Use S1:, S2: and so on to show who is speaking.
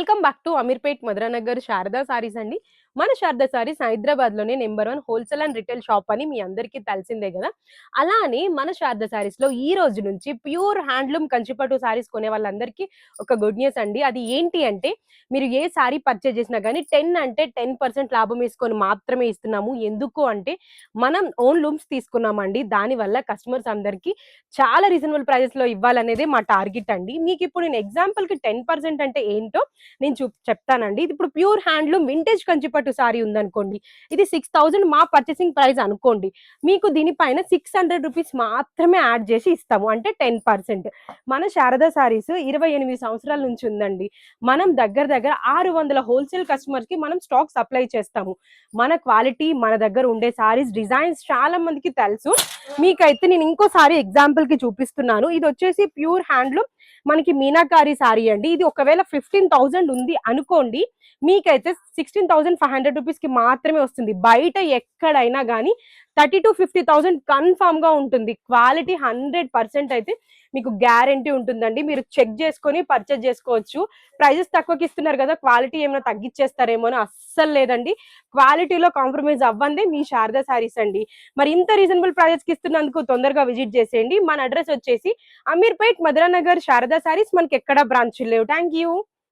S1: Welcome back to Ameerpet Madhuranagar Sharada saris అండి. మన శారదా సారీస్ హైదరాబాద్ లోనే number 1 wholesale and retail shop అని మీ అందరికీ తెలిసిందే కదా. అలానే మన శారదా సారీస్ లో ఈ రోజు నుంచి ప్యూర్ హ్యాండ్లూమ్ కంచిపట్టు సారీస్ కొనే వాళ్ళందరికీ ఒక గుడ్ న్యూస్ అండి. అది ఏంటి అంటే, మీరు ఏ సారీ పర్చేజ్ చేసినా కానీ 10% లాభం వేసుకొని మాత్రమే ఇస్తున్నాము. ఎందుకు అంటే, మనం ఓన్ లూమ్స్ తీసుకున్నామండి. దానివల్ల కస్టమర్స్ అందరికీ చాలా రీజనబుల్ ప్రైజెస్ లో ఇవ్వాలనేదే మా టార్గెట్ అండి. మీకు ఇప్పుడు నేను ఎగ్జాంపుల్ కి 10% అంటే ఏంటో నేను చెప్తానండి. ఇది ఇప్పుడు ప్యూర్ హ్యాండ్లూమ్ వింటేజ్ కంచిపట్టు సారీ ఉందనుకోండి, ఇది 6000 మా పర్చేసింగ్ ప్రైస్ అనుకోండి, మీకు దీనిపైన 600 రూపీస్ మాత్రమే యాడ్ చేసి ఇస్తాము, అంటే 10%. మన శారదా సారీస్ 28 సంవత్సరాల నుంచి ఉందండి. మనం దగ్గర దగ్గర 600 హోల్సేల్ కస్టమర్స్ కి మనం స్టాక్ సప్లై చేస్తాము. మన క్వాలిటీ, మన దగ్గర ఉండే సారీస్ డిజైన్స్ చాలా మందికి తెలుసు. మీకైతే నేను ఇంకోసారి ఎగ్జాంపుల్ కి చూపిస్తున్నాను. ఇది వచ్చేసి ప్యూర్ హ్యాండ్లూమ్ మనకి మీనాకారి సారీ అండి. ఇది ఒకవేళ 15,000 ఉంది అనుకోండి, మీకైతే 16,500 రూపీస్ కి మాత్రమే వస్తుంది. బయట ఎక్కడైనా కానీ 30,000 to 50,000 కన్ఫామ్ గా ఉంటుంది. క్వాలిటీ 100% అయితే మీకు గ్యారంటీ ఉంటుందండి. మీరు చెక్ చేసుకొని పర్చేజ్ చేసుకోవచ్చు. ప్రైజెస్ తక్కువకి ఇస్తున్నారు కదా, క్వాలిటీ ఏమైనా తగ్గించేస్తారేమో అని అస్సలు లేదండి. క్వాలిటీలో కాంప్రమైజ్ అవ్వందే మీ శారదా సారీస్ అండి. మరి ఇంత రీజనబుల్ ప్రైజెస్ కి ఇస్తున్నందుకు తొందరగా విజిట్ చేసేయండి. మన అడ్రస్ వచ్చేసి అమీర్పేట్ మధురానగర్ శారదా సారీస్. మనకి ఎక్కడా బ్రాంచ్ లేవు. Thank you.